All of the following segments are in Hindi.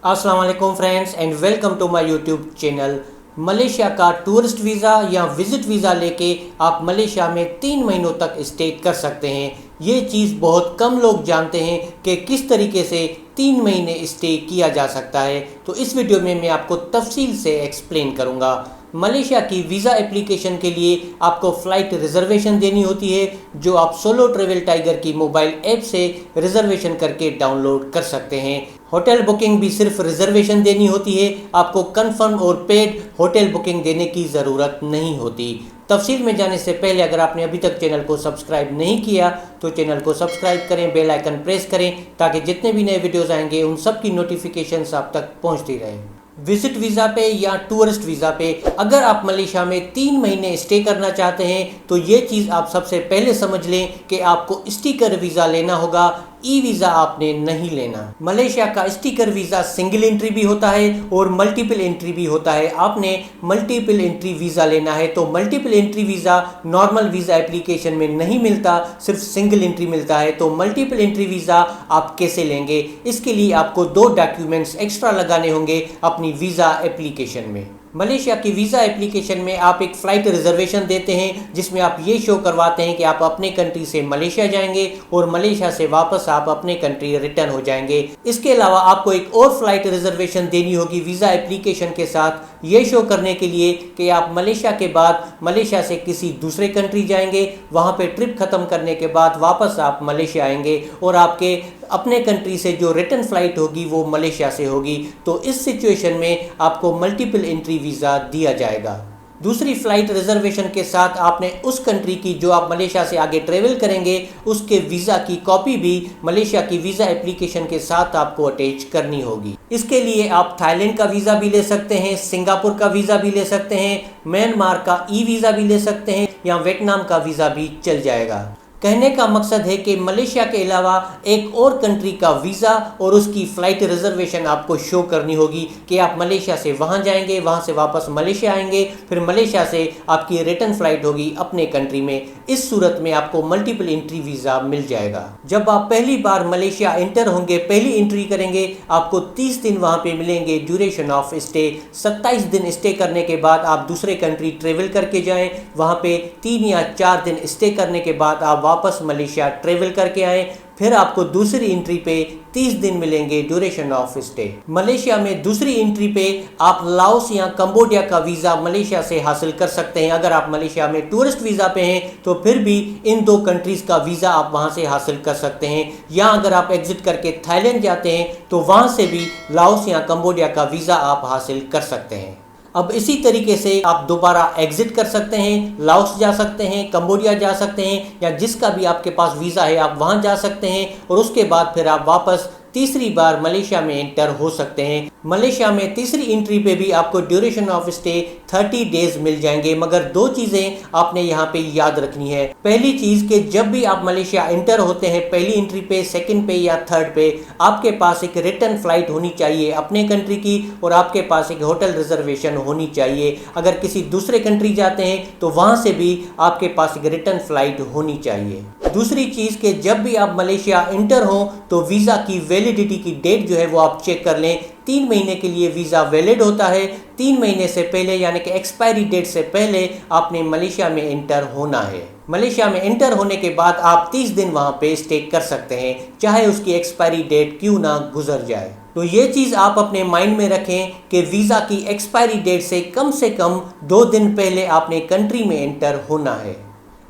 अस्सलाम वालेकुम friends and welcome to my YouTube channel. Malaysia का टूरिस्ट वीज़ा या विज़िट वीज़ा लेके आप मलेशिया में 3 महीनों तक स्टे कर सकते हैं। ये चीज़ बहुत कम लोग जानते हैं कि किस तरीके से 3 महीने स्टे किया जा सकता है। तो इस वीडियो में मैं आपको तफसील से एक्सप्लेन करूँगा। मलेशिया की वीज़ा एप्लीकेशन के लिए आपको फ़्लाइट रिज़र्वेशन देनी होती है, जो आप सोलो ट्रैवल टाइगर की मोबाइल ऐप से रिज़र्वेशन करके डाउनलोड कर सकते हैं। होटल बुकिंग भी सिर्फ रिजर्वेशन देनी होती है, आपको कंफर्म और पेड होटल बुकिंग देने की ज़रूरत नहीं होती। तफसील में जाने से पहले अगर आपने अभी तक चैनल को सब्सक्राइब नहीं किया तो चैनल को सब्सक्राइब करें, बेल आइकन प्रेस करें ताकि जितने भी नए वीडियोस आएंगे उन सब की नोटिफिकेशंस आप तक पहुंचती रहे। विजिट वीज़ा पे या टूरिस्ट वीज़ा पे अगर आप मलेशिया में 3 महीने स्टे करना चाहते हैं तो ये चीज़ आप सबसे पहले समझ लें कि आपको स्टिकर वीज़ा लेना होगा, ई वीज़ा आपने नहीं लेना। मलेशिया का स्टिकर वीज़ा सिंगल एंट्री भी होता है और मल्टीपल एंट्री भी होता है। आपने मल्टीपल एंट्री वीज़ा लेना है तो multiple entry visa normal visa application में नहीं मिलता, सिर्फ सिंगल एंट्री मिलता है। तो मल्टीपल एंट्री वीज़ा आप कैसे लेंगे? इसके लिए आपको 2 डॉक्यूमेंट्स एक्स्ट्रा लगाने होंगे अपनी वीज़ा एप्लीकेशन में। मलेशिया की वीज़ा एप्लीकेशन में आप एक फ़्लाइट रिजर्वेशन देते हैं जिसमें आप ये शो करवाते हैं कि आप अपने कंट्री से मलेशिया जाएंगे और मलेशिया से वापस आप अपने कंट्री रिटर्न हो जाएंगे। इसके अलावा आपको एक और फ़्लाइट रिजर्वेशन देनी होगी वीज़ा एप्लीकेशन के साथ, ये शो करने के लिए कि आप मलेशिया के बाद मलेशिया से किसी दूसरे कंट्री जाएंगे, वहाँ पे ट्रिप ख़त्म करने के बाद वापस आप मलेशिया आएंगे और आपके अपने कंट्री से जो रिटर्न फ़्लाइट होगी वो मलेशिया से होगी। तो इस सिचुएशन में आपको मल्टीपल एंट्री वीज़ा दिया जाएगा। दूसरी फ़्लाइट रिजर्वेशन के साथ आपने उस कंट्री की जो आप मलेशिया से आगे ट्रेवल करेंगे उसके वीज़ा की कॉपी भी मलेशिया की वीज़ा एप्लीकेशन के साथ आपको अटैच करनी होगी। इसके लिए आप थाईलैंड का वीज़ा भी ले सकते हैं, सिंगापुर का वीज़ा भी ले सकते हैं, म्यांमार का ई वीज़ा भी ले सकते हैं या वियतनाम का वीज़ा भी चल जाएगा। कहने का मकसद है कि मलेशिया के अलावा एक और कंट्री का वीज़ा और उसकी फ़्लाइट रिजर्वेशन आपको शो करनी होगी कि आप मलेशिया से वहाँ जाएंगे, वहाँ से वापस मलेशिया आएंगे, फिर मलेशिया से आपकी रिटर्न फ़्लाइट होगी अपने कंट्री में। इस सूरत में आपको मल्टीपल एंट्री वीज़ा मिल जाएगा। जब आप पहली बार मलेशिया एंटर होंगे, पहली एंट्री करेंगे, आपको 30 दिन वहाँ पे मिलेंगे ड्यूरेशन ऑफ स्टे। 27 दिन स्टे करने के बाद आप दूसरे कंट्री ट्रेवल करके जाएँ, वहाँ पे 3 या 4 दिन स्टे करने के बाद आप वापस मलेशिया ट्रेवल करके आए, फिर आपको दूसरी एंट्री पे 30 दिन मिलेंगे ड्यूरेशन ऑफ स्टे। मलेशिया में दूसरी एंट्री पे आप लाओस या कंबोडिया का वीज़ा मलेशिया से हासिल कर सकते हैं। अगर आप मलेशिया में टूरिस्ट वीज़ा पे हैं तो फिर भी इन 2 कंट्रीज़ का वीज़ा आप वहाँ से हासिल कर सकते हैं। या अगर आप एग्जिट करके थाईलैंड जाते हैं तो वहाँ से भी लाओस या कंबोडिया का वीज़ा आप हासिल कर सकते हैं। अब इसी तरीके से आप दोबारा एग्जिट कर सकते हैं, लाओस जा सकते हैं, कंबोडिया जा सकते हैं या जिसका भी आपके पास वीज़ा है आप वहाँ जा सकते हैं और उसके बाद फिर आप वापस तीसरी बार मलेशिया में एंटर हो सकते हैं। मलेशिया में तीसरी एंट्री पे भी आपको ड्यूरेशन ऑफ स्टे 30 डेज मिल जाएंगे, मगर 2 चीज़ें आपने यहाँ पे याद रखनी है। पहली चीज़ कि जब भी आप मलेशिया एंटर होते हैं, पहली एंट्री पे, सेकंड पे या थर्ड पे, आपके पास एक रिटर्न फ्लाइट होनी चाहिए अपने कंट्री की और आपके पास एक होटल रिजर्वेशन होनी चाहिए। अगर किसी दूसरे कंट्री जाते हैं तो वहाँ से भी आपके पास एक रिटर्न फ्लाइट होनी चाहिए। दूसरी चीज़ कि जब भी आप मलेशिया एंटर हों तो वीज़ा की वैलिडिटी की डेट जो है वो आप चेक कर लें। 3 महीने के लिए वीज़ा वैलिड होता है। 3 महीने से पहले यानी कि एक्सपायरी डेट से पहले आपने मलेशिया में एंटर होना है। मलेशिया में एंटर होने के बाद आप 30 दिन वहाँ पे स्टे कर सकते हैं, चाहे उसकी एक्सपायरी डेट क्यों ना गुजर जाए। तो ये चीज़ आप अपने माइंड में रखें कि वीज़ा की एक्सपायरी डेट से कम 2 दिन पहले आपने कंट्री में एंटर होना है।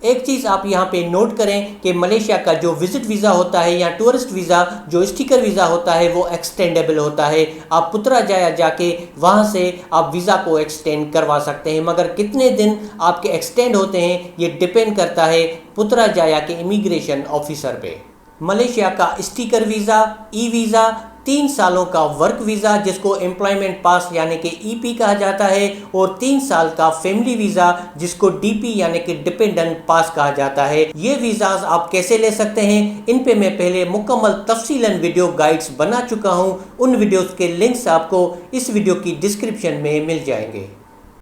एक चीज़ आप यहाँ पे नोट करें कि मलेशिया का जो विजिट वीज़ा होता है या टूरिस्ट वीज़ा जो स्टिकर वीज़ा होता है वो एक्सटेंडेबल होता है। आप पुतराजाया जाके वहाँ से आप वीज़ा को एक्सटेंड करवा सकते हैं, मगर कितने दिन आपके एक्सटेंड होते हैं ये डिपेंड करता है पुतराजाया के इमिग्रेशन ऑफिसर पे। मलेशिया का स्टिकर वीज़ा, ई वीज़ा, 3 सालों का वर्क वीज़ा जिसको एम्प्लॉयमेंट पास यानी कि ईपी कहा जाता है और 3 साल का फैमिली वीज़ा जिसको डीपी यानी कि डिपेंडेंट पास कहा जाता है। ये वीज़ाज आप कैसे ले सकते हैं इन पे मैं पहले मुकम्मल तफसीलन वीडियो गाइड्स बना चुका हूँ। उन वीडियोस के लिंक्स आपको इस वीडियो की डिस्क्रिप्शन में मिल जाएंगे।